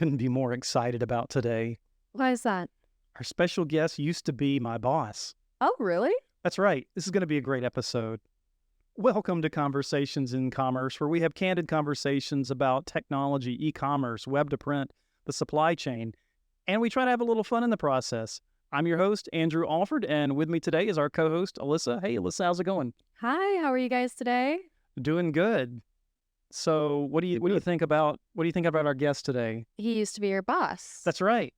couldn't be more excited about today. Why is that? Our special guest used to be my boss. Oh, really? That's right. This is going to be a great episode. Welcome to Conversations in Commerce, where we have candid conversations about technology, e-commerce, web to print, the supply chain, and we try to have a little fun in the process. I'm your host, Andrew Alford, and with me today is our co-host, Alyssa. Hey, Alyssa, how's it going? Hi, how are you guys today? Doing good. So, what do you think about our guest today? He used to be your boss. That's right.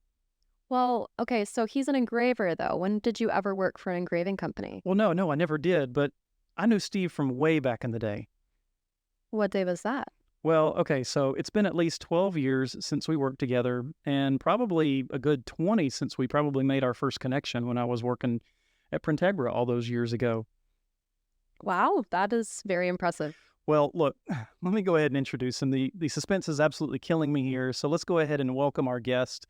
Well, okay, so he's an engraver, though. When did you ever work for an engraving company? Well, no, I never did, but I knew Steve from way back in the day. What day was that? Well, okay, so it's been at least 12 years since we worked together, and probably a good 20 since we probably made our first connection when I was working at Printegra all those years ago. Wow, that is very impressive. Well, look, let me go ahead and introduce him. The suspense is absolutely killing me here, so let's go ahead and welcome our guest.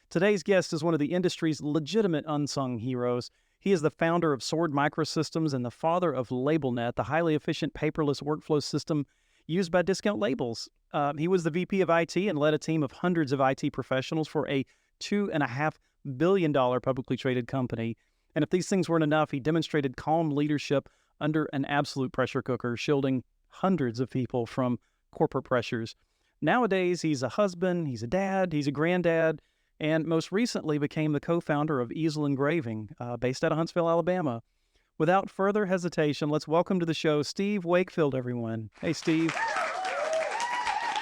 Today's guest is one of the industry's legitimate unsung heroes. He is the founder of Sword Microsystems and the father of LabelNet, the highly efficient paperless workflow system used by discount labels. He was the VP of IT and led a team of hundreds of IT professionals for a $2.5 billion publicly traded company. And if these things weren't enough, he demonstrated calm leadership under an absolute pressure cooker, shielding hundreds of people from corporate pressures. Nowadays, he's a husband, he's a dad, he's a granddad, and most recently became the co-founder of Easel Engraving, based out of Huntsville, Alabama. Without further hesitation, let's welcome to the show Steve Wakefield, everyone. Hey, Steve.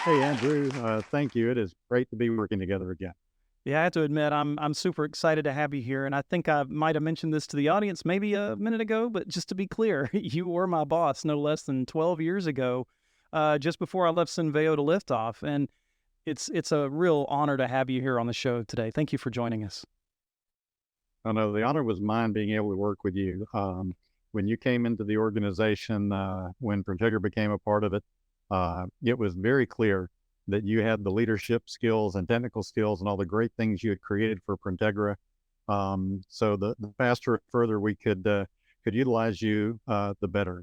Hey, Andrew. Thank you. It is great to be working together again. Yeah, I have to admit, I'm super excited to have you here, and I think I might have mentioned this to the audience maybe a minute ago, but just to be clear, you were my boss no less than 12 years ago, just before I left Synveo to Liftoff, and it's a real honor to have you here on the show today. Thank you for joining us. Oh, no, the honor was mine being able to work with you. When you came into the organization, when Printegra became a part of it, it was very clear that you had the leadership skills and technical skills and all the great things you had created for Printegra. So the faster, further we could utilize you, the better.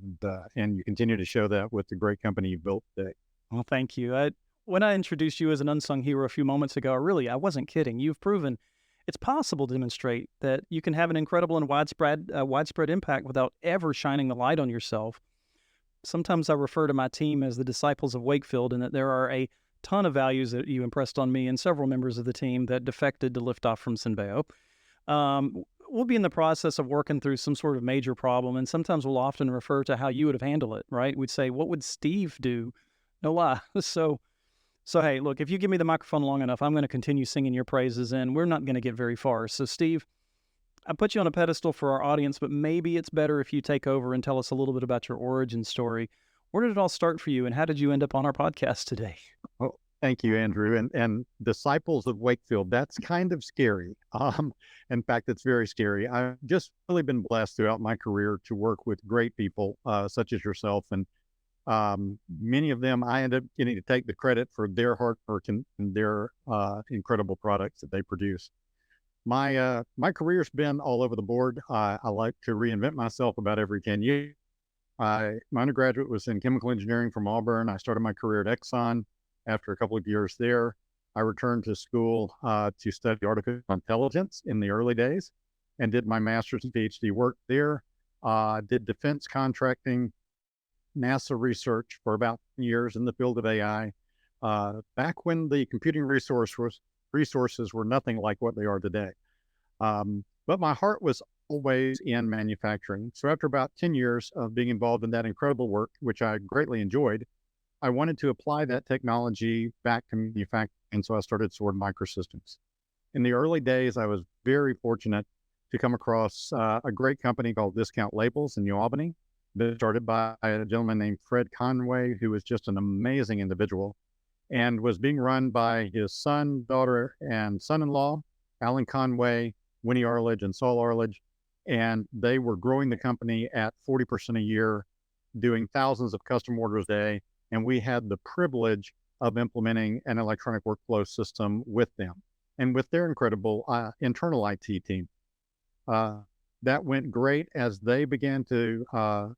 And you continue to show that with the great company you built today. Well, thank you. When I introduced you as an unsung hero a few moments ago, I wasn't kidding. You've proven it's possible to demonstrate that you can have an incredible and widespread impact without ever shining the light on yourself. Sometimes I refer to my team as the disciples of Wakefield, and that there are a ton of values that you impressed on me and several members of the team that defected to Liftoff from Synveo. We'll be in the process of working through some sort of major problem, and sometimes we'll often refer to how you would have handled it, right? We'd say, what would Steve do? No lie. So hey, look, if you give me the microphone long enough, I'm going to continue singing your praises, and we're not going to get very far. So Steve, I put you on a pedestal for our audience, but maybe it's better if you take over and tell us a little bit about your origin story. Where did it all start for you, and how did you end up on our podcast today? Well, thank you, Andrew. And disciples of Wakefield, that's kind of scary. In fact, it's very scary. I've just really been blessed throughout my career to work with great people, such as yourself. And many of them, I end up getting to take the credit for their hard work and their incredible products that they produce. My career's been all over the board. I like to reinvent myself about every 10 years. My undergraduate was in chemical engineering from Auburn. I started my career at Exxon. After a couple of years there, I returned to school to study artificial intelligence in the early days and did my master's and PhD work there. Did defense contracting, NASA research for about 10 years in the field of AI, back when the computing resources were nothing like what they are today. But my heart was always in manufacturing. So after about 10 years of being involved in that incredible work, which I greatly enjoyed, I wanted to apply that technology back to manufacturing. And so I started Sword Microsystems. In the early days, I was very fortunate to come across a great company called Discount Labels in New Albany, that started by a gentleman named Fred Conway, who was just an amazing individual and was being run by his son, daughter, and son-in-law, Alan Conway, Winnie Arledge, and Saul Arledge. And they were growing the company at 40% a year, doing thousands of custom orders a day. And we had the privilege of implementing an electronic workflow system with them and with their incredible internal IT team. That went great. As they began to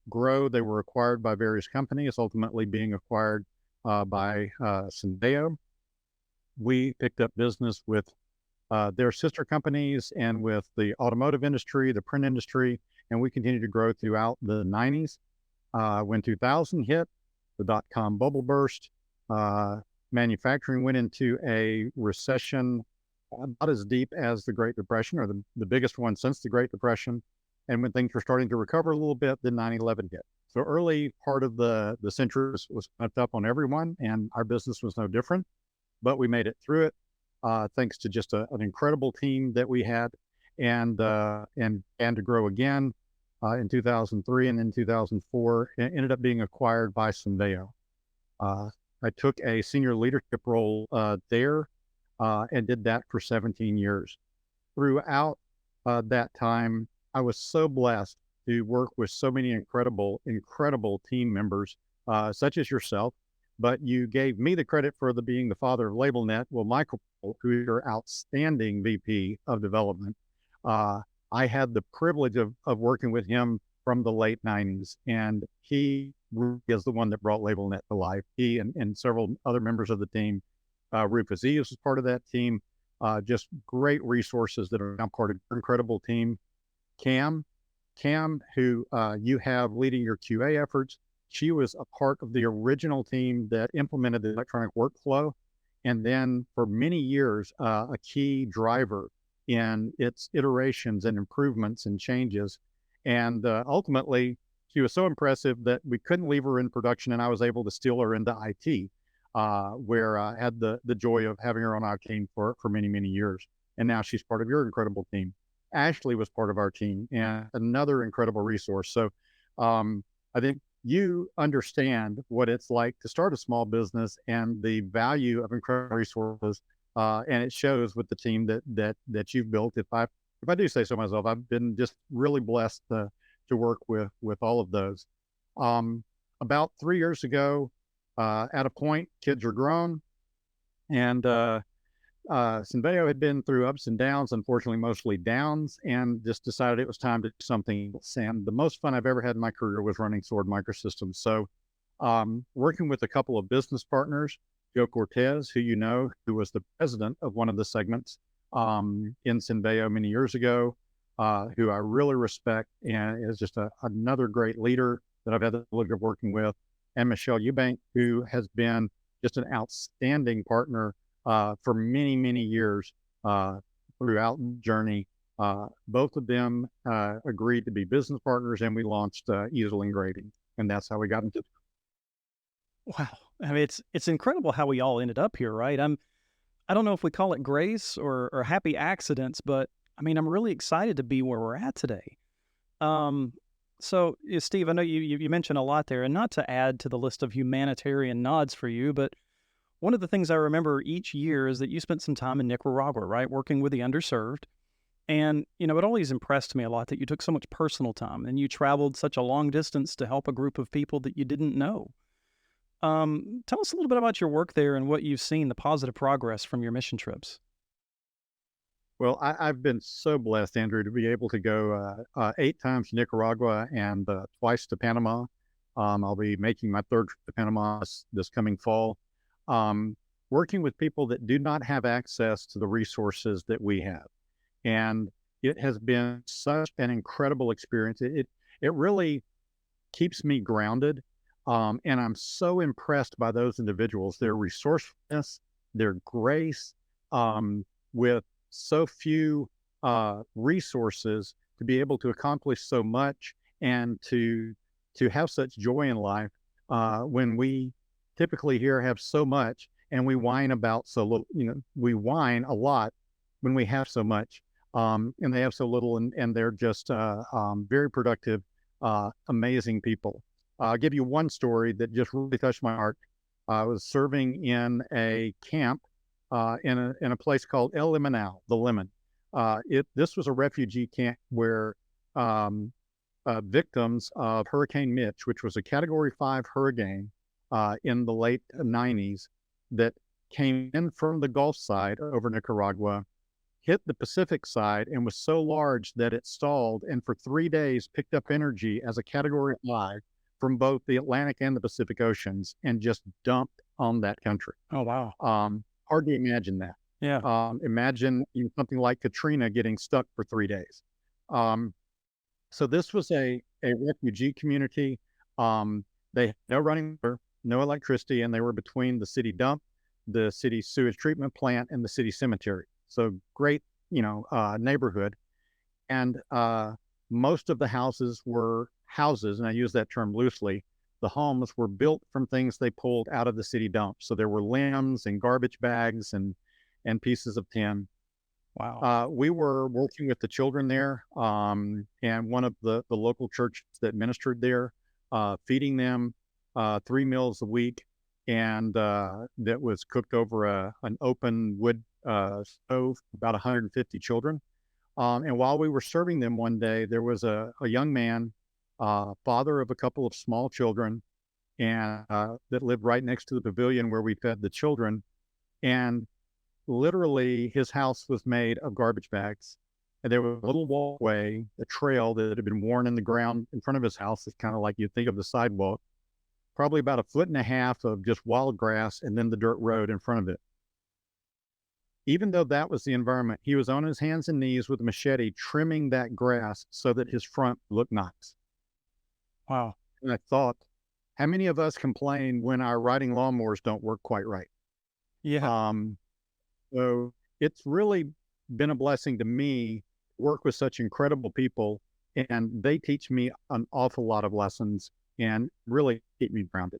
grow, they were acquired by various companies, ultimately being acquired by Synveo. we picked up business with their sister companies and with the automotive industry, the print industry, and we continued to grow throughout the 90s. When 2000 hit, the dot-com bubble burst, manufacturing went into a recession about as deep as the Great Depression, or the biggest one since the Great Depression. And when things were starting to recover a little bit, then 9/11 hit. So early part of the century was up on everyone, and our business was no different. But we made it through it, thanks to just an incredible team that we had, and to grow again in 2003, and in 2004, it ended up being acquired by Symbeo. I took a senior leadership role there, and did that for 17 years. Throughout that time, I was so blessed to work with so many incredible team members, such as yourself. But you gave me the credit for being the father of LabelNet. Well, Michael, who is your outstanding VP of development, I had the privilege of working with him from the late 90s, and he is the one that brought LabelNet to life. He and several other members of the team, Rufus Eves was part of that team. Just great resources that are now part of your incredible team. Cam, who you have leading your QA efforts, she was a part of the original team that implemented the electronic workflow, and then for many years, a key driver in its iterations and improvements and changes. And ultimately, she was so impressive that we couldn't leave her in production, and I was able to steal her into IT, where I had the joy of having her on our team for many, many years. And now she's part of your incredible team. Ashley was part of our team, and another incredible resource. So I think you understand what it's like to start a small business and the value of incredible resources, and it shows with the team that you've built. If I do say so myself, I've been just really blessed to work with all of those. About 3 years ago, at a point, kids are grown, and Symbeo had been through ups and downs, unfortunately, mostly downs, and just decided it was time to do something else. And the most fun I've ever had in my career was running Sword Microsystems. So, working with a couple of business partners, Joe Cortez, who you know, who was the president of one of the segments in Symbeo many years ago, who I really respect and is just another great leader that I've had the privilege of working with, and Michelle Eubank, who has been just an outstanding partner for many, many years throughout the journey. Both of them agreed to be business partners, and we launched Easel Engraving, and that's how we got into it. Wow. I mean, it's incredible how we all ended up here, right? I don't know if we call it grace or happy accidents, but I mean, I'm really excited to be where we're at today. So, Steve, I know you mentioned a lot there, and not to add to the list of humanitarian nods for you, but one of the things I remember each year is that you spent some time in Nicaragua, right, working with the underserved. And, it always impressed me a lot that you took so much personal time and you traveled such a long distance to help a group of people that you didn't know. Tell us a little bit about your work there and what you've seen, the positive progress from your mission trips. Well, I've been so blessed, Andrew, to be able to go 8 times to Nicaragua and twice to Panama. I'll be making my 3rd trip to Panama this coming fall. Working with people that do not have access to the resources that we have. And it has been such an incredible experience. It really keeps me grounded. And I'm so impressed by those individuals, their resourcefulness, their grace, with so few resources to be able to accomplish so much, and to have such joy in life when we typically here have so much, and we whine about so little. We whine a lot when we have so much, and they have so little, and they're just very productive, amazing people. I'll give you one story that just really touched my heart. I was serving in a camp in a place called El Limonal, the Lemon. This was a refugee camp where victims of Hurricane Mitch, which was a Category 5 hurricane in the late 90s, that came in from the Gulf side over Nicaragua, hit the Pacific side, and was so large that it stalled, and for 3 days picked up energy as a Category 5 from both the Atlantic and the Pacific Oceans, and just dumped on that country. Oh, wow. hard to imagine that. Yeah. Imagine something like Katrina getting stuck for 3 days. Um, so this was a refugee community. They had no running water, no electricity, and they were between the city dump, the city sewage treatment plant, and the city cemetery. So great, neighborhood. And most of the houses were houses, and I use that term loosely. The homes were built from things they pulled out of the city dump. So there were limbs and garbage bags and pieces of tin. Wow. We were working with the children there, and one of the local churches that ministered there, feeding them 3 meals a week, and that was cooked over an open wood stove, about 150 children. And while we were serving them one day, there was a young man, father of a couple of small children, and that lived right next to the pavilion where we fed the children. And literally, his house was made of garbage bags. And there was a little walkway, a trail that had been worn in the ground in front of his house. It's kind of like you think of the sidewalk, probably about 1.5 feet of just wild grass, and then the dirt road in front of it. Even though that was the environment, he was on his hands and knees with a machete trimming that grass so that his front looked nice. Wow. And I thought, how many of us complain when our riding lawnmowers don't work quite right? Yeah. So it's really been a blessing to me to work with such incredible people, and they teach me an awful lot of lessons and really keep me grounded.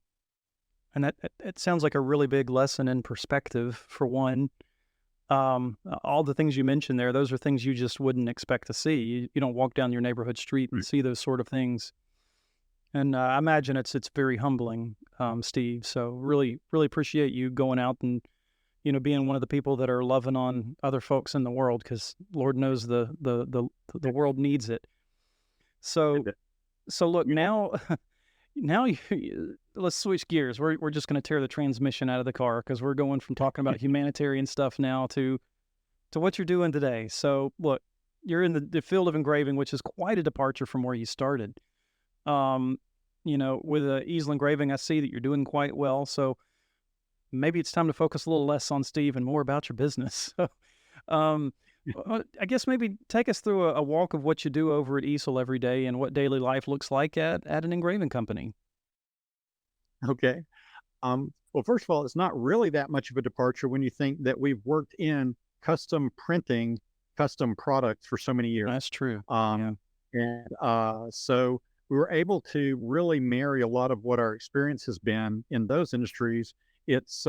And that sounds like a really big lesson in perspective, for one. All the things you mentioned there, those are things you just wouldn't expect to see. You don't walk down your neighborhood street and Right. see those sort of things. And I imagine it's very humbling, Steve. So really, really appreciate you going out and, being one of the people that are loving on other folks in the world, because Lord knows the world needs it. So, so look, now now let's switch gears. We're just going to tear the transmission out of the car, because we're going from talking about humanitarian stuff now to what you're doing today. So look, you're in the field of engraving, which is quite a departure from where you started. With easel engraving, I see that you're doing quite well. So maybe it's time to focus a little less on Steve and more about your business. So, I guess maybe take us through a walk of what you do over at Easel every day and what daily life looks like at an engraving company. Okay. Well, first of all, it's not really that much of a departure when you think that we've worked in custom printing, custom products for so many years. That's true. So we were able to really marry a lot of what our experience has been in those industries. It's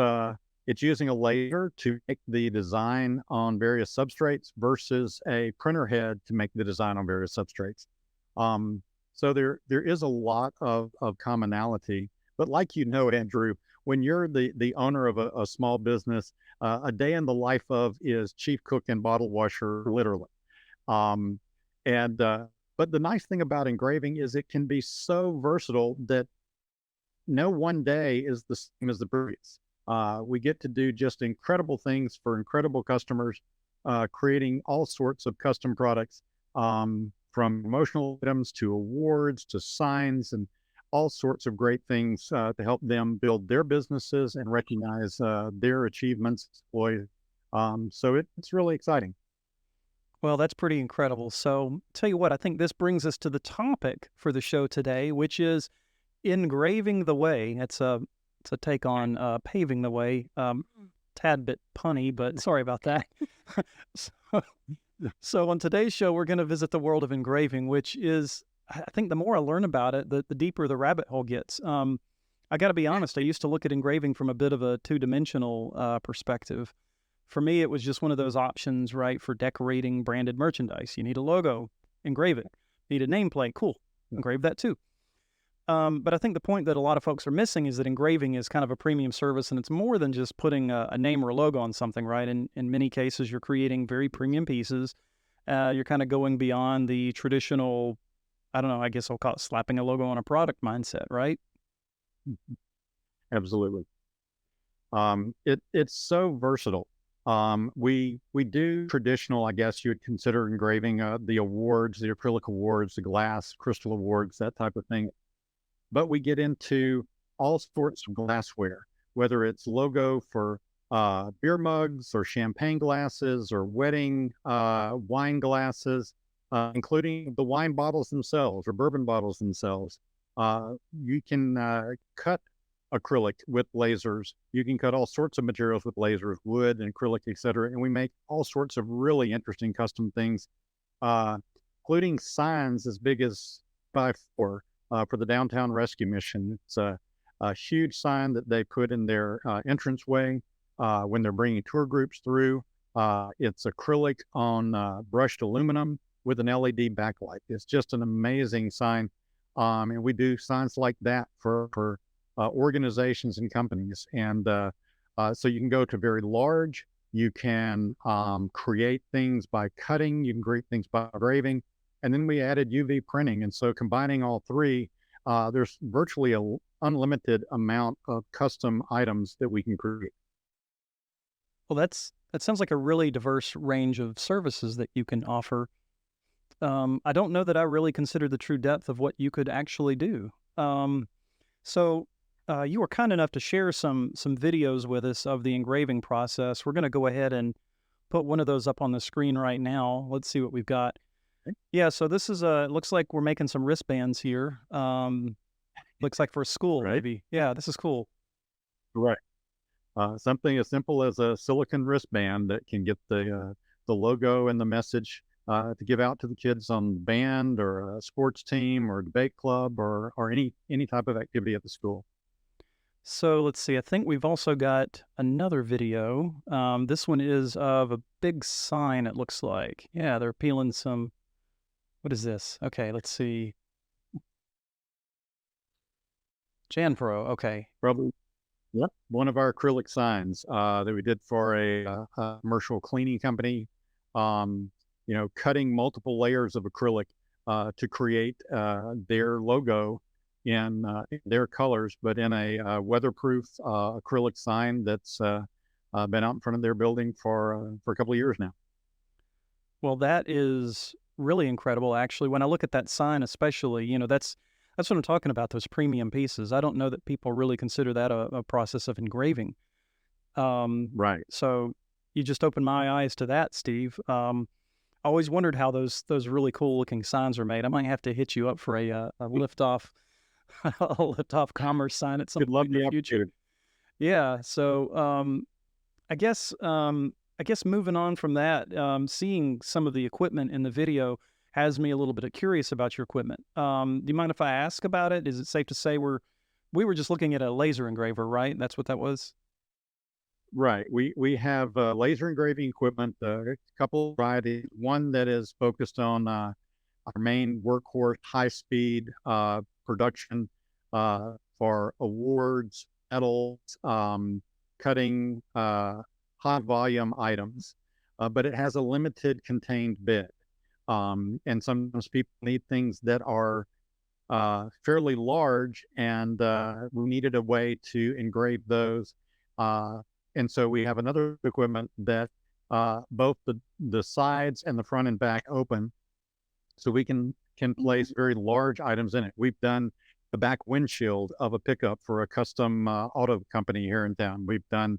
using a laser to make the design on various substrates versus a printer head to make the design on various substrates. So there is a lot of commonality. But like Andrew, when you're the owner of a small business, a day in the life of is chief cook and bottle washer, literally. Um, and But the nice thing about engraving is it can be so versatile that no one day is the same as the previous. We get to do just incredible things for incredible customers, creating all sorts of custom products, from promotional items to awards to signs and all sorts of great things to help them build their businesses and recognize their achievements. So it's really exciting. Well, that's pretty incredible. So, tell you what, I think this brings us to the topic for the show today, which is engraving the way. It's a take on paving the way. Tad bit punny, but sorry about that. so, so on today's show, we're going to visit the world of engraving, which is, I think, the more I learn about it, the deeper the rabbit hole gets. I got to be honest, I used to look at engraving from a bit of a two-dimensional perspective. For me, it was just one of those options, right, for decorating branded merchandise. You need a logo, engrave it. Need a nameplate, cool, engrave that too. But I think the point that a lot of folks are missing is that engraving is kind of a premium service, and it's more than just putting a name or a logo on something, right? In many cases, you're creating very premium pieces. You're kind of going beyond the traditional, I don't know, I guess I'll call it slapping a logo on a product mindset, right? Absolutely. It's so versatile. We do traditional, I guess you would consider engraving, the awards, the acrylic awards, the glass, crystal awards, that type of thing. But we get into all sorts of glassware, whether it's logo for beer mugs or champagne glasses or wedding wine glasses, including the wine bottles themselves or bourbon bottles themselves. You can cut acrylic with lasers. You can cut all sorts of materials with lasers, wood and acrylic, etc. And we make all sorts of really interesting custom things, including signs as big as 5'4" for the downtown rescue mission. It's a huge sign that they put in their entranceway when they're bringing tour groups through. It's acrylic on brushed aluminum with an LED backlight. It's just an amazing sign. And we do signs like that for organizations and companies. And so you can go to very large. You can create things by cutting. You can create things by engraving. And then we added UV printing. And so combining all three, there's virtually an unlimited amount of custom items that we can create. Well, that sounds like a really diverse range of services that you can offer. I don't know that I really consider the true depth of what you could actually do. So you were kind enough to share some videos with us of the engraving process. We're going to go ahead and put one of those up on the screen right now. Let's see what we've got. Okay. Yeah, so this is it looks like we're making some wristbands here. Looks like for a school, Right. maybe. Yeah, this is cool. Right. Something as simple as a silicon wristband that can get the logo and the message to give out to the kids on the band or a sports team or debate club or any type of activity at the school. So let's see. I think we've also got another video. This one is of a big sign, it looks like. Yeah, they're peeling some. What is this? Okay, let's see. Janpro. Okay. Probably, yep, one of our acrylic signs that we did for a commercial cleaning company. Cutting multiple layers of acrylic to create their logo in their colors, but in a weatherproof acrylic sign that's been out in front of their building for a couple of years now. Well, that is really incredible, actually. When I look at that sign, especially, that's what I'm talking about. Those premium pieces. I don't know that people really consider that a process of engraving. Right. So you just opened my eyes to that, Steve. I always wondered how those really cool looking signs are made. I might have to hit you up for a Liftoff a Liftoff commerce sign at some Could love point in the the future. opportunity. Yeah. So I guess moving on from that, seeing some of the equipment in the video has me a little bit curious about your equipment. Do you mind if I ask about it? Is it safe to say we were just looking at a laser engraver, right? That's what that was? Right. We have laser engraving equipment, a couple of varieties. One that is focused on our main workhorse, high speed production for awards, medals, cutting high volume items, but it has a limited contained bed. And sometimes people need things that are fairly large, and we needed a way to engrave those. And so we have another equipment that both the sides and the front and back open, so we can place very large items in it. We've done the back windshield of a pickup for a custom auto company here in town. We've done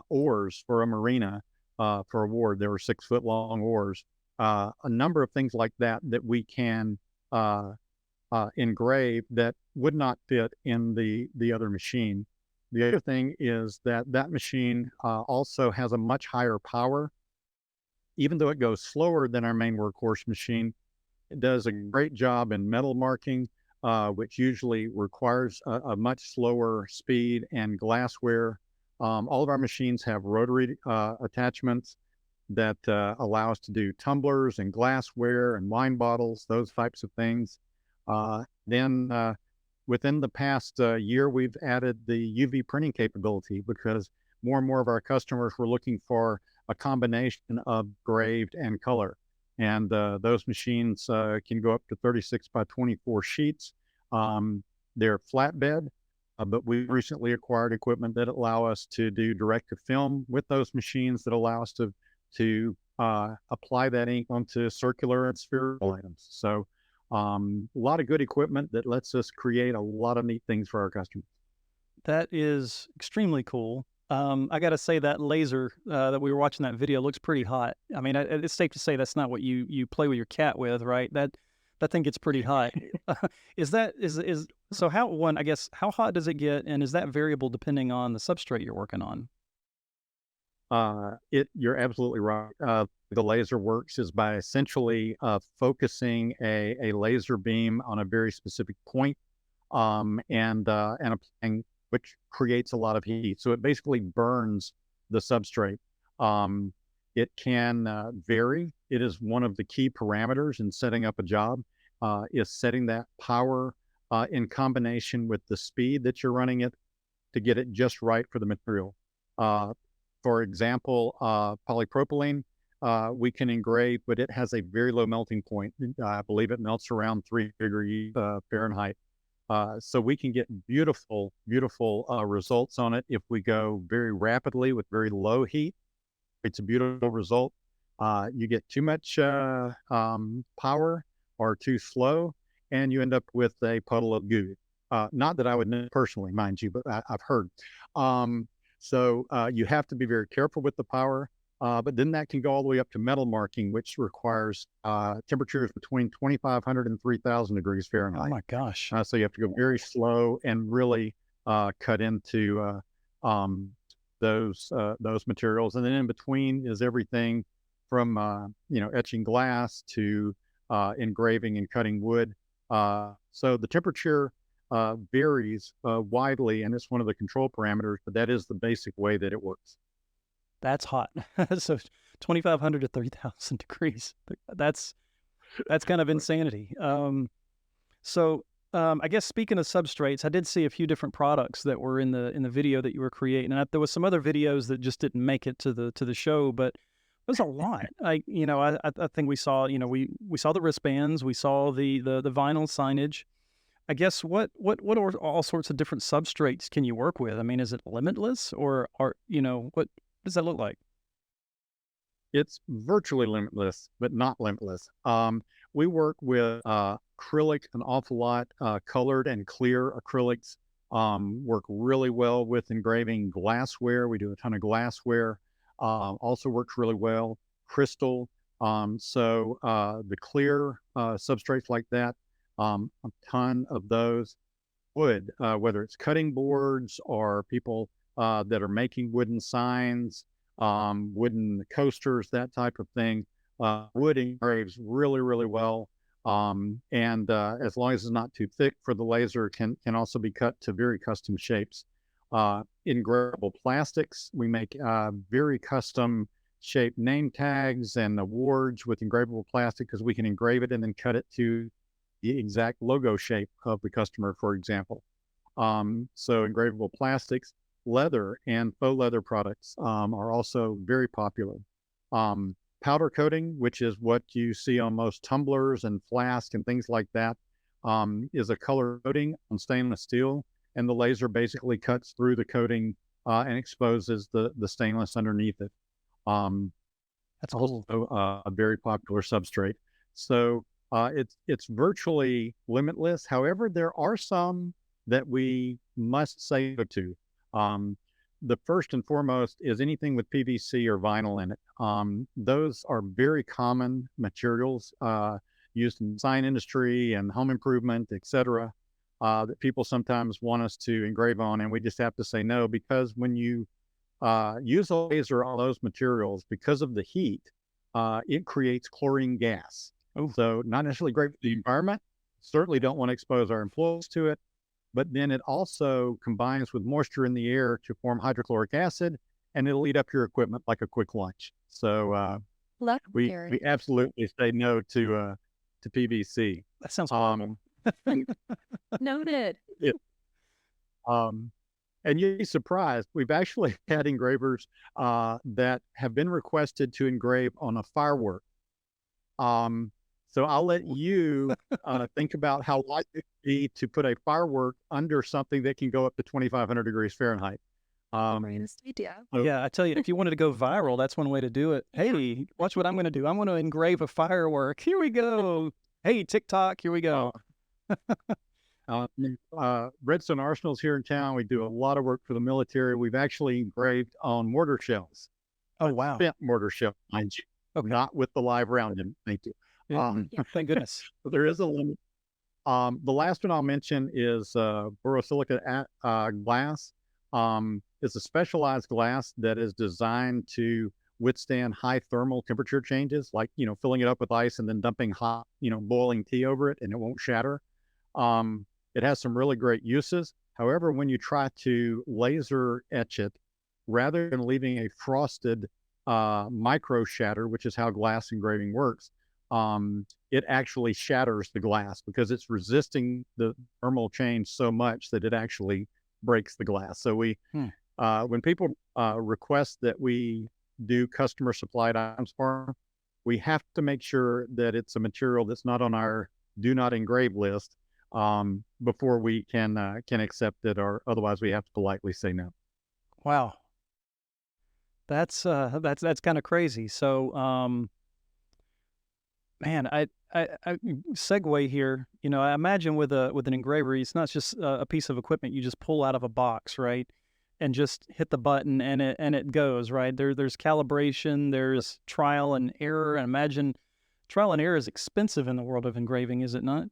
oars for a marina for a ward. There were 6-foot long oars. A number of things like that we can engrave that would not fit in the other machine. The other thing is that machine also has a much higher power. Even though it goes slower than our main workhorse machine, it does a great job in metal marking, which usually requires a much slower speed, and glassware. All of our machines have rotary attachments that allow us to do tumblers and glassware and wine bottles, those types of things. Then within the past year, we've added the UV printing capability because more and more of our customers were looking for a combination of engraved and color. And those machines can go up to 36 by 24 sheets. They're flatbed, but we recently acquired equipment that allow us to do direct to film with those machines that allow us to apply that ink onto circular and spherical items. So a lot of good equipment that lets us create a lot of neat things for our customers. That is extremely cool. I got to say that laser that we were watching that video looks pretty hot. I mean, it's safe to say that's not what you play with your cat with, right? That thing gets pretty hot. Is so how one, I guess, how hot does it get, and is that variable depending on the substrate you're working on? You're absolutely right. The laser works is by essentially focusing a laser beam on a very specific point, and applying, which creates a lot of heat. So it basically burns the substrate. It can vary. It is one of the key parameters in setting up a job, is setting that power in combination with the speed that you're running it to get it just right for the material. For example, polypropylene, we can engrave, but it has a very low melting point. I believe it melts around 3 degrees Fahrenheit. So we can get beautiful, beautiful results on it if we go very rapidly with very low heat. It's a beautiful result. You get too much power or too slow, and you end up with a puddle of goo. Not that I would know personally, mind you, but I've heard. So you have to be very careful with the power. But then that can go all the way up to metal marking, which requires temperatures between 2,500 and 3,000 degrees Oh Fahrenheit. my gosh. So you have to go very slow and really cut into those materials. And then in between is everything from etching glass to engraving and cutting wood. So the temperature varies widely, and it's one of the control parameters, but that is the basic way that it works. That's hot. So 2,500 to 3,000 degrees. That's kind of insanity. I guess speaking of substrates, I did see a few different products that were in the video that you were creating. And there was some other videos that just didn't make it to the show, but there's a lot. I think we saw, we saw the wristbands, we saw the vinyl signage. I guess what are all sorts of different substrates can you work with? I mean, is it limitless, or what does that look like? It's virtually limitless, but not limitless. We work with acrylic an awful lot. Colored and clear acrylics work really well with engraving glassware. We do a ton of glassware. Also works really well. Crystal. The clear substrates like that, a ton of those. Wood, whether it's cutting boards or people that are making wooden signs, wooden coasters, that type of thing. Wood engraves really, really well. And as long as it's not too thick for the laser, can also be cut to very custom shapes. Engravable plastics, we make very custom shaped name tags and awards with engravable plastic, because we can engrave it and then cut it to the exact logo shape of the customer, for example. So engravable plastics. Leather and faux leather products are also very popular. Powder coating, which is what you see on most tumblers and flasks and things like that, is a color coating on stainless steel, and the laser basically cuts through the coating and exposes the stainless underneath it. That's also a very popular substrate. So it's virtually limitless. However, there are some that we must say no to. The first and foremost is anything with PVC or vinyl in it. Those are very common materials used in the sign industry and home improvement, etc., that people sometimes want us to engrave on, and we just have to say no, because when you use a laser on those materials, because of the heat, it creates chlorine gas. Oh. So not necessarily great for the environment. Certainly don't want to expose our employees to it. But then it also combines with moisture in the air to form hydrochloric acid, and it'll eat up your equipment like a quick lunch. So we absolutely say no to PVC. That sounds horrible. Noted. And you'd be surprised. We've actually had engravers that have been requested to engrave on a firework. So I'll let you think about how likely it would be to put a firework under something that can go up to 2,500 degrees Fahrenheit. Greatest idea. Yeah, I tell you, if you wanted to go viral, that's one way to do it. Hey, watch what I'm going to do. I'm going to engrave a firework. Here we go. Hey, TikTok, here we go. Redstone Arsenal's here in town. We do a lot of work for the military. We've actually engraved on mortar shells, Oh, wow. spent mortar shell, mind you, Okay. not with the live round in. Thank you. Yeah. Thank goodness. There is a limit. The last one I'll mention is borosilicate glass. It's a specialized glass that is designed to withstand high thermal temperature changes, like, filling it up with ice and then dumping hot, boiling tea over it, and it won't shatter. It has some really great uses. However, when you try to laser etch it, rather than leaving a frosted micro shatter, which is how glass engraving works, it actually shatters the glass because it's resisting the thermal change so much that it actually breaks the glass. So when people request that we do customer supplied items for them, we have to make sure that it's a material that's not on our do not engrave list before we can accept it, or otherwise we have to politely say no. Wow. That's kind of crazy. So, man, I segue here. I imagine with an engraver, it's not just a piece of equipment you just pull out of a box, right? And just hit the button and it goes, right? There's calibration, there's trial and error. And imagine trial and error is expensive in the world of engraving, is it not?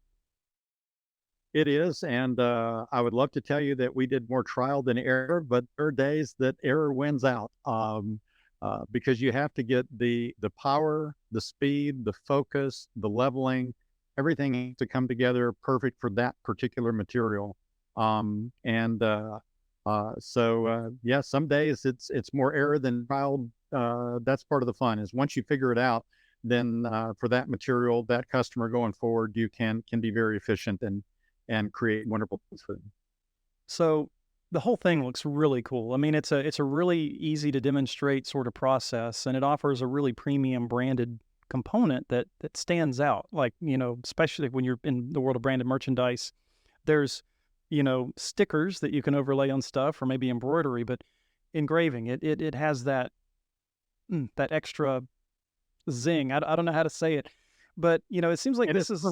It is, and I would love to tell you that we did more trial than error, but there are days that error wins out, because you have to get the power, the speed, the focus, the leveling, everything has to come together perfect for that particular material. Yeah, some days it's more error than trial. That's part of the fun, is once you figure it out, then for that material, that customer going forward, you can be very efficient and create wonderful things for them. So the whole thing looks really cool. I mean, it's a really easy to demonstrate sort of process, and it offers a really premium branded component that stands out. Like, especially when you're in the world of branded merchandise, there's, stickers that you can overlay on stuff, or maybe embroidery, but engraving, it has that extra zing. I don't know how to say it, but it seems like this is,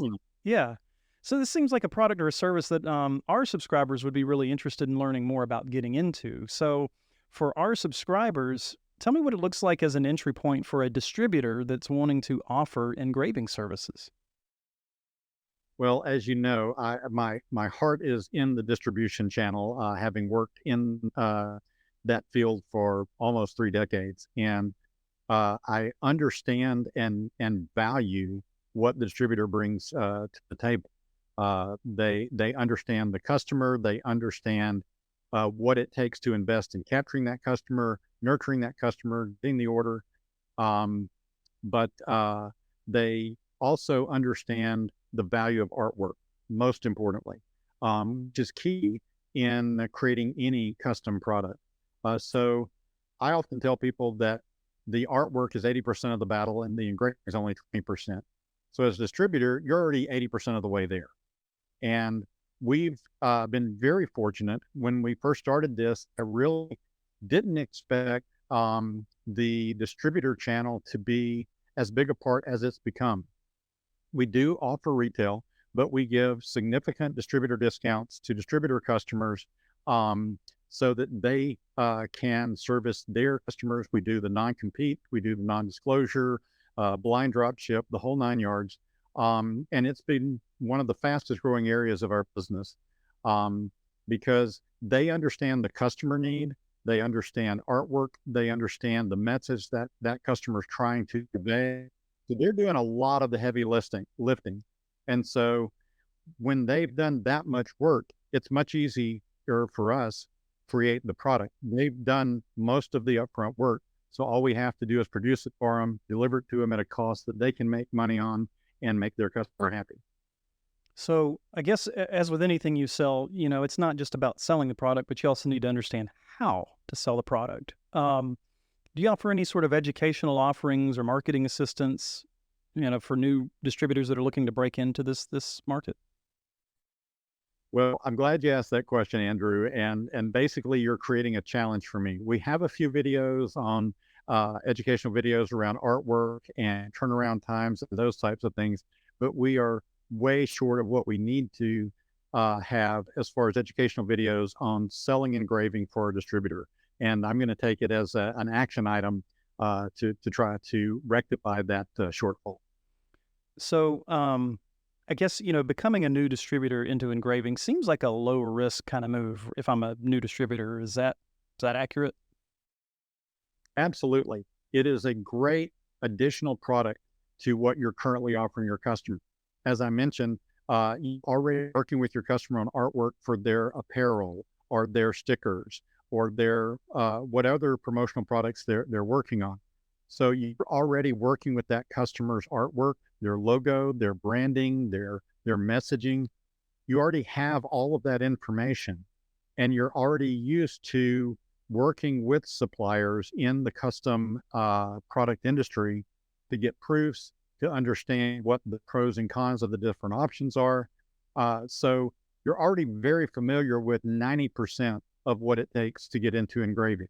yeah. So this seems like a product or a service that our subscribers would be really interested in learning more about getting into. So for our subscribers, tell me what it looks like as an entry point for a distributor that's wanting to offer engraving services. Well, as you know, my heart is in the distribution channel, having worked in that field for almost 3 decades, and I understand and value what the distributor brings to the table. They understand the customer. They understand what it takes to invest in capturing that customer, nurturing that customer, getting the order. But they also understand the value of artwork, most importantly, which is key in creating any custom product. So I often tell people that the artwork is 80% of the battle and the engraving is only 20%. So as a distributor, you're already 80% of the way there. And we've been very fortunate. When we first started this, I really didn't expect the distributor channel to be as big a part as it's become. We do offer retail, but we give significant distributor discounts to distributor customers so that they can service their customers. We do the non-compete, we do the non-disclosure, blind drop ship, the whole 9 yards. And it's been one of the fastest growing areas of our business because they understand the customer need, they understand artwork, they understand the message that customer is trying to convey. So they're doing a lot of the heavy lifting. And so when they've done that much work, it's much easier for us to create the product. They've done most of the upfront work. So all we have to do is produce it for them, deliver it to them at a cost that they can make money on and make their customer happy. So I guess as with anything you sell, it's not just about selling the product, but you also need to understand how to sell the product. Do you offer any sort of educational offerings or marketing assistance, for new distributors that are looking to break into this market? Well, I'm glad you asked that question, Andrew. And basically, you're creating a challenge for me. We have a few videos on educational videos around artwork and turnaround times and those types of things, but we are way short of what we need to have as far as educational videos on selling engraving for a distributor. And I'm going to take it as an action item to try to rectify that shortfall. So, I guess, becoming a new distributor into engraving seems like a low risk kind of move if I'm a new distributor. Is that accurate? Absolutely. It is a great additional product to what you're currently offering your customer. As I mentioned, you already working with your customer on artwork for their apparel or their stickers or their what other promotional products they're working on. So you're already working with that customer's artwork, their logo, their branding, their messaging. You already have all of that information, and you're already used to working with suppliers in the custom product industry to get proofs, to understand what the pros and cons of the different options are. So you're already very familiar with 90% of what it takes to get into engraving.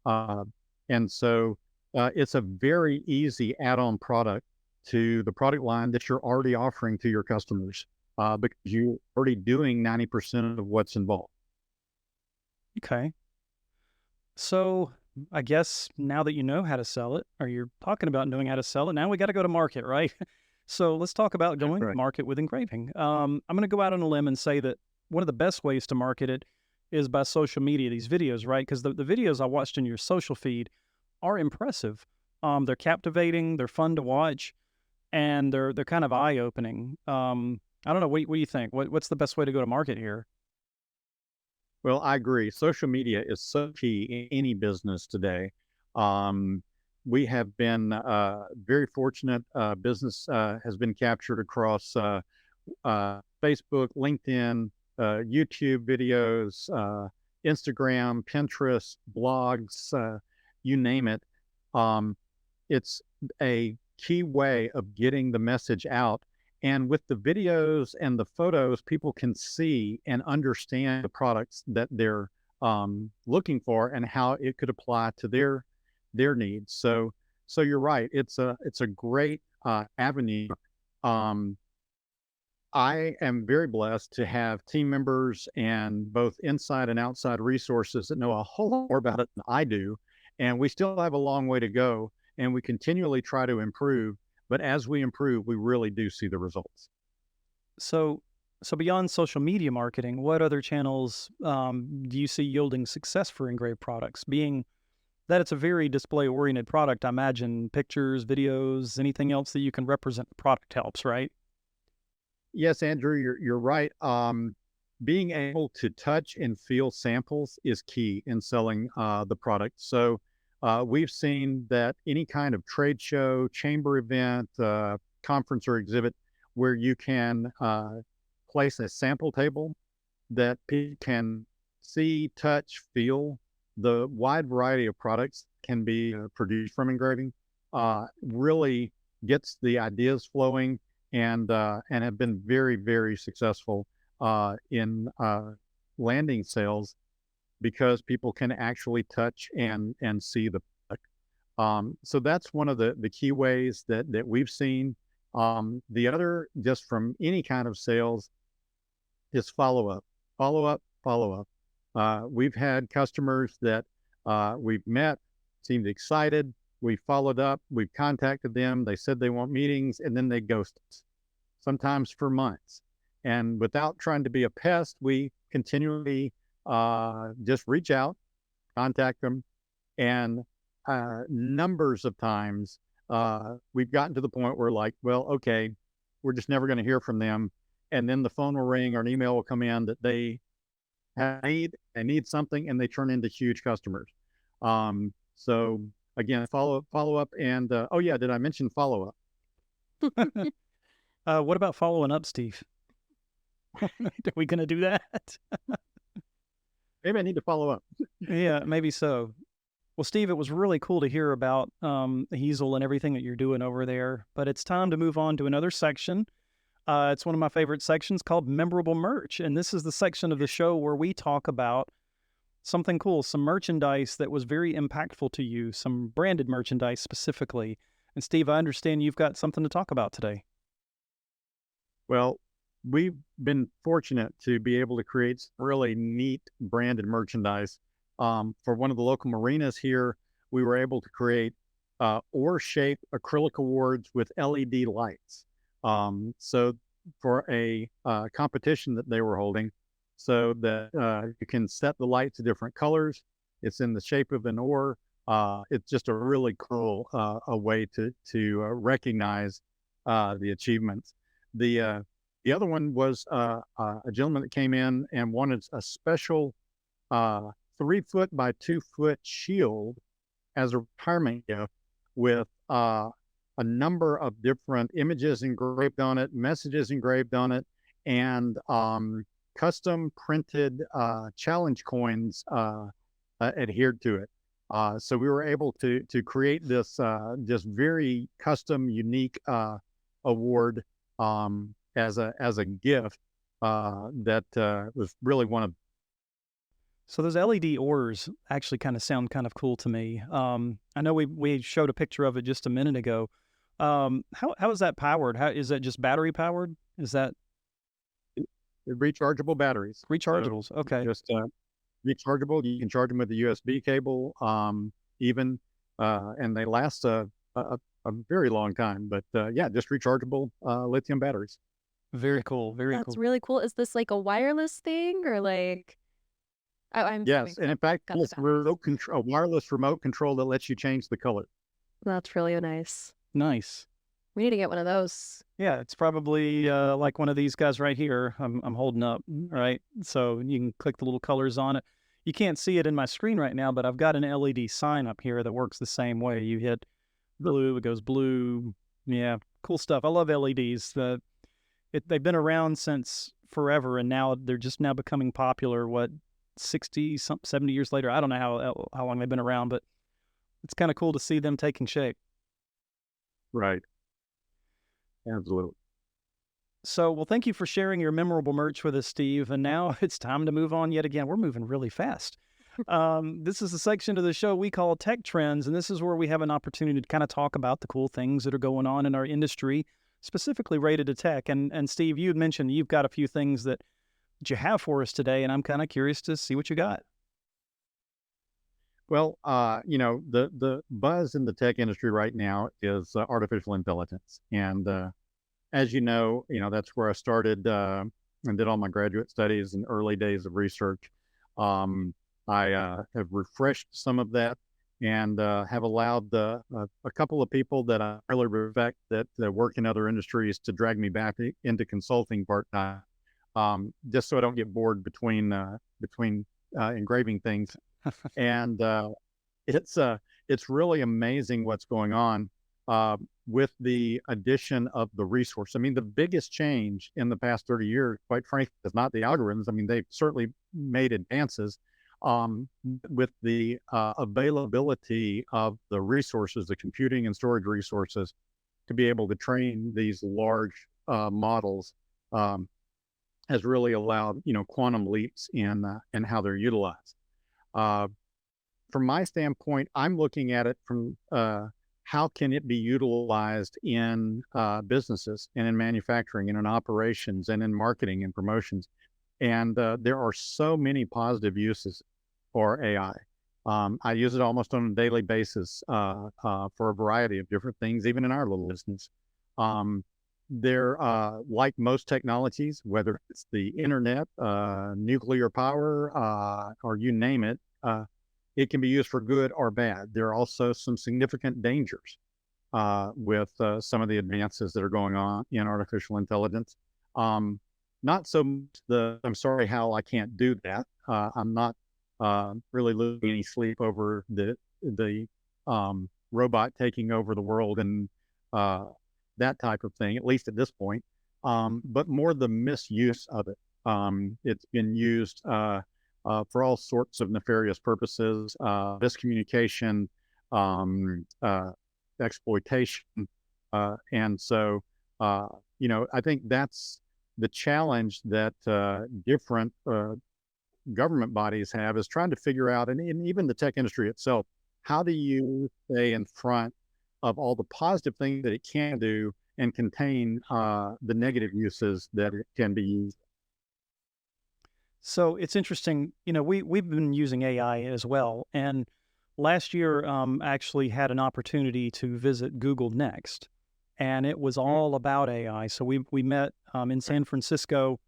Uh, and so it's a very easy add-on product to the product line that you're already offering to your customers because you're already doing 90% of what's involved. Okay. So, I guess now that you know how to sell it, or you're talking about knowing how to sell it, now we got to go to market, right? So let's talk about going to Right. market with engraving. I'm going to go out on a limb and say that one of the best ways to market it is by social media, these videos, right? Because the videos I watched in your social feed are impressive. They're captivating, they're fun to watch, and they're kind of eye opening. I don't know. What do you think? What's the best way to go to market here? Well, I agree. Social media is so key in any business today. Um, we have been very fortunate. Business has been captured across Facebook, LinkedIn, YouTube videos, Instagram, Pinterest, blogs, you name it. Um, it's a key way of getting the message out. And with the videos and the photos, people can see and understand the products that they're looking for and how it could apply to their needs. So you're right. It's a great avenue. Um, I am very blessed to have team members and both inside and outside resources that know a whole lot more about it than I do. And we still have a long way to go, and we continually try to improve. But as we improve, we really do see the results. So, so beyond social media marketing, what other channels do you see yielding success for engraved products? Being that it's a very display-oriented product, I imagine pictures, videos, anything else that you can represent the product helps, right? Yes, Andrew, you're right. Being able to touch and feel samples is key in selling the product. So we've seen that any kind of trade show, chamber event, conference or exhibit where you can place a sample table that people can see, touch, feel the wide variety of products can be produced from engraving, really gets the ideas flowing and have been very, very successful in landing sales because people can actually touch and see the product. So that's one of the key ways that we've seen. The other, just from any kind of sales, is follow up, follow up, follow up. We've had customers that we've met, seemed excited. We followed up, we've contacted them. They said they want meetings, and then they ghost us, sometimes for months. And without trying to be a pest, we continually just reach out, contact them, and numbers of times we've gotten to the point where, like, well, okay, we're just never going to hear from them. And then the phone will ring or an email will come in that they need something, and they turn into huge customers. So again, follow up, and oh yeah, did I mention follow up? What about following up, Steve? Are we going to do that? Maybe I need to follow up. Yeah, maybe so. Well, Steve, it was really cool to hear about Hazel and everything that you're doing over there. But it's time to move on to another section. It's one of my favorite sections called Memorable Merch. And this is the section of the show where we talk about something cool, some merchandise that was very impactful to you, some branded merchandise specifically. And Steve, I understand you've got something to talk about today. Well, we've been fortunate to be able to create some really neat branded merchandise. For one of the local marinas here, we were able to create oar-shaped acrylic awards with LED lights. So for a competition that they were holding, so that you can set the light to different colors. It's in the shape of an oar. It's just a really cool a way to recognize the achievements. The other one was a gentleman that came in and wanted a special 3 foot by 2 foot shield as a retirement gift with a number of different images engraved on it, messages engraved on it, and custom printed challenge coins adhered to it. So we were able to create this just very custom, unique award as a gift that was really one of. So those LED oars actually kind of sound kind of cool to me. I know we showed a picture of it just a minute ago. How is that powered? How is that just battery powered? Is that Rechargeable batteries. So rechargeables? Okay. just rechargeable. You can charge them with a USB cable, even, and they last a very long time. But yeah, just rechargeable lithium batteries. Very cool. Very That's cool. really cool. Is this like a wireless thing or like? Oh, I'm Yes, assuming and so. in fact, Got the it's batteries. a wireless remote control that lets you change the color. That's really nice. Nice. We need to get one of those. Yeah, it's probably like one of these guys right here. I'm holding up, right? So you can click the little colors on it. You can't see it in my screen right now, but I've got an LED sign up here that works the same way. You hit blue, it goes blue. Yeah, cool stuff. I love LEDs. They've been around since forever, and now they're just now becoming popular. What, 60, 70 years later? I don't know how long they've been around, but it's kind of cool to see them taking shape. Right. Absolutely. So, well, thank you for sharing your memorable merch with us, Steve. And now it's time to move on yet again. We're moving really fast. This is a section of the show we call Tech Trends, and this is where we have an opportunity to kind of talk about the cool things that are going on in our industry, specifically related to tech. And Steve, you had mentioned you've got a few things that you have for us today, and I'm kind of curious to see what you got. Well, the buzz in the tech industry right now is artificial intelligence, and as that's where I started and did all my graduate studies and early days of research. I have refreshed some of that and have allowed a couple of people that I really respect that work in other industries to drag me back into consulting part time, just so I don't get bored between engraving things. And it's really amazing what's going on with the addition of the resource. I mean, the biggest change in the past 30 years, quite frankly, is not the algorithms. I mean, they've certainly made advances with the availability of the resources, the computing and storage resources, to be able to train these large models has really allowed quantum leaps in how they're utilized. From my standpoint, I'm looking at it from how can it be utilized in businesses and in manufacturing and in operations and in marketing and promotions. And there are so many positive uses for AI. I use it almost on a daily basis for a variety of different things, even in our little business. They're like most technologies, whether it's the internet, nuclear power, or you name it, it can be used for good or bad. There are also some significant dangers with some of the advances that are going on in artificial intelligence. Not so much I'm sorry, Hal, I can't do that. I'm not really losing any sleep over the robot taking over the world and that type of thing, at least at this point. But more the misuse of it. It's been used for all sorts of nefarious purposes, miscommunication, exploitation. And so, I think that's the challenge that different government bodies have, is trying to figure out, and even the tech industry itself, how do you stay in front of all the positive things that it can do and contain the negative uses that it can be used. So it's interesting, we've been using AI as well. And last year, actually had an opportunity to visit Google Next, and it was all about AI. So we met in San Francisco,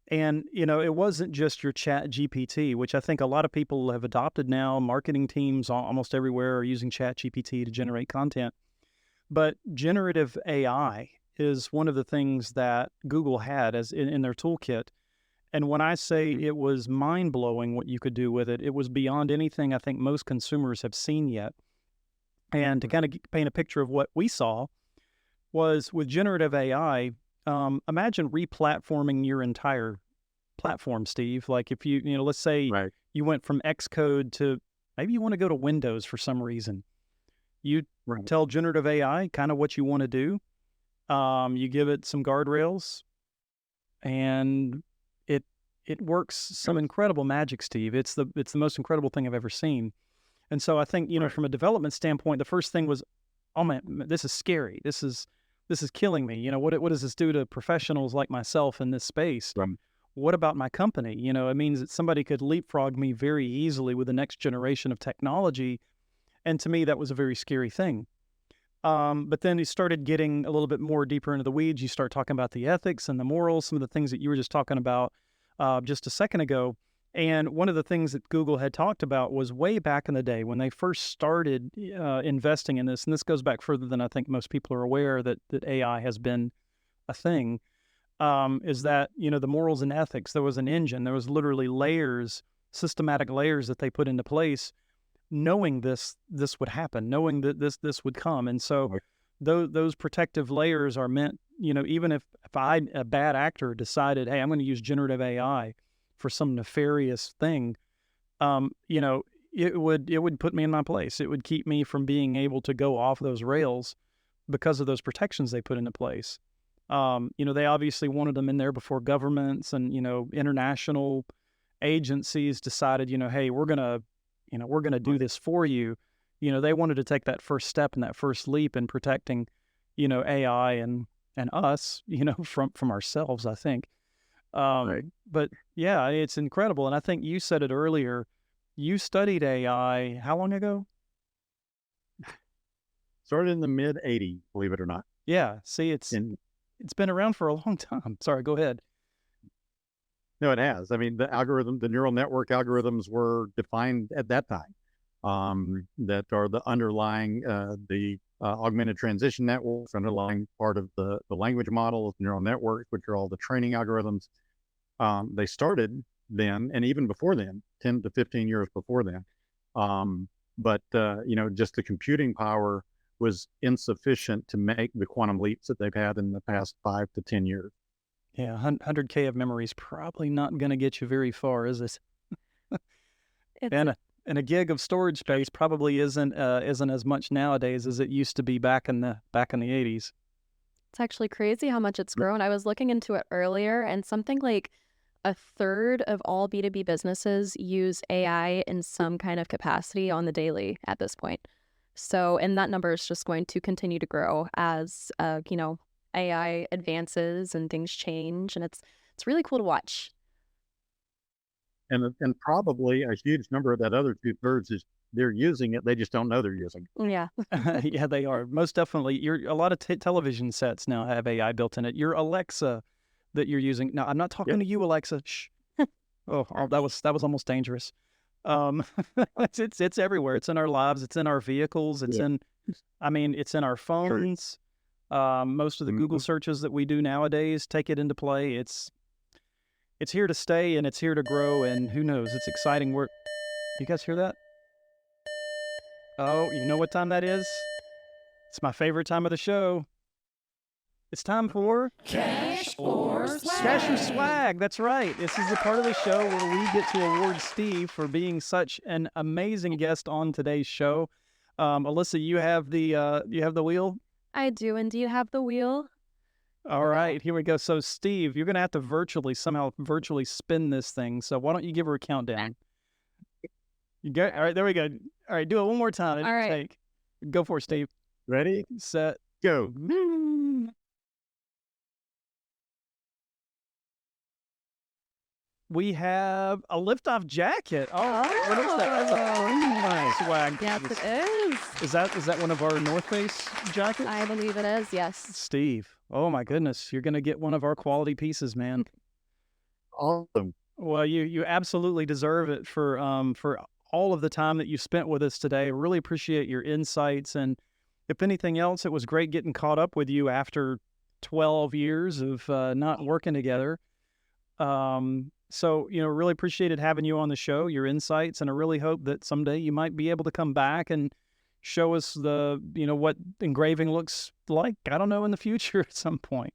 and it wasn't just your Chat GPT, which I think a lot of people have adopted now. Marketing teams almost everywhere are using Chat GPT to generate content. But generative AI is one of the things that Google had as in their toolkit. And when I say it was mind-blowing what you could do with it, it was beyond anything I think most consumers have seen yet. And to kind of paint a picture of what we saw was with generative AI, imagine replatforming your entire platform, Steve. Like if let's say Right. you went from Xcode to maybe you want to go to Windows for some reason. You Right. tell generative AI kind of what you want to do. You give it some guardrails, and it works some incredible magic, Steve. It's the most incredible thing I've ever seen. And so I think, from a development standpoint, the first thing was, oh man, this is scary. This is killing me. What does this do to professionals like myself in this space? Right. What about my company? It means that somebody could leapfrog me very easily with the next generation of technology. And to me, that was a very scary thing. But then you started getting a little bit more deeper into the weeds. You start talking about the ethics and the morals, some of the things that you were just talking about just a second ago. And one of the things that Google had talked about was way back in the day when they first started investing in this, and this goes back further than I think most people are aware that AI has been a thing, is that, the morals and ethics, there was an engine, there was literally layers, systematic layers that they put into place, knowing this would happen, knowing that this would come. And so Right. those protective layers are meant, even if a bad actor decided, hey, I'm going to use generative AI for some nefarious thing, it would put me in my place. It would keep me from being able to go off those rails because of those protections they put into place. They obviously wanted them in there before governments and, international agencies decided, hey, we're going to do this for you. They wanted to take that first step and that first leap in protecting, AI and us, from ourselves, I think. Right. But yeah, it's incredible. And I think you said it earlier, you studied AI how long ago? Started in the mid 80s, believe it or not. Yeah. See, it's been around for a long time. Sorry, go ahead. No, it has. I mean, the neural network algorithms were defined at that time. That are the underlying, the augmented transition networks, underlying part of the language models, neural networks, which are all the training algorithms. They started then, and even before then, 10 to 15 years before then. But just the computing power was insufficient to make the quantum leaps that they've had in the past 5 to 10 years. Yeah, 100K of memory is probably not going to get you very far, is it? And a gig of storage space probably isn't as much nowadays as it used to be back in the 80s. It's actually crazy how much it's grown. I was looking into it earlier, and something like a third of all B2B businesses use AI in some kind of capacity on the daily at this point. So, and that number is just going to continue to grow as, AI advances and things change, and it's really cool to watch. And probably a huge number of that other 2/3 is they're using it, they just don't know they're using it. Yeah. Yeah, they are. Most definitely. A lot of television sets now have AI built in it. Your Alexa that you're using. Now, I'm not talking to you, Alexa. Shh. Oh, that was almost dangerous. It's everywhere. It's in our lives. It's in our vehicles. It's in our phones. Most of the Google searches that we do nowadays take it into play. It's here to stay, and it's here to grow, and who knows? It's exciting work. You guys hear that? Oh, you know what time that is? It's my favorite time of the show. It's time for Cash or Swag. Cash or Swag. That's right. This is the part of the show where we get to award Steve for being such an amazing guest on today's show. Alyssa, you have the wheel? I do indeed have the wheel. All right, here we go. So, Steve, you're going to have to somehow virtually spin this thing. So why don't you give her a countdown? You got, all right, there we go. All right, do it one more time. All right. Take. Go for it, Steve. Ready, Set. go. we have a Liftoff jacket. Oh, what is that? That's a nice swag. Yes, it is. Is that one of our North Face jackets? I believe it is, yes. Steve, oh my goodness, you're gonna get one of our quality pieces, man. Awesome. Well, you absolutely deserve it for all of the time that you spent with us today. I really appreciate your insights, and if anything else, it was great getting caught up with you after 12 years of not working together. So, really appreciated having you on the show, your insights, and I really hope that someday you might be able to come back and show us what engraving looks like, I don't know, in the future at some point.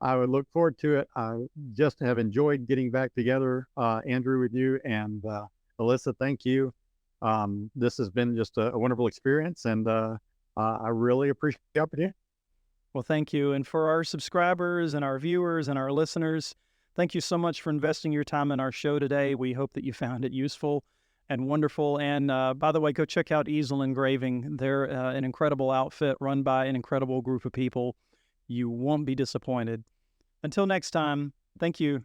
I would look forward to it. I just have enjoyed getting back together, Andrew, with you, and Alyssa, thank you. This has been just a wonderful experience, and I really appreciate the opportunity. Well, thank you. And for our subscribers and our viewers and our listeners, thank you so much for investing your time in our show today. We hope that you found it useful and wonderful. And by the way, go check out Easel Engraving. They're an incredible outfit run by an incredible group of people. You won't be disappointed. Until next time, thank you.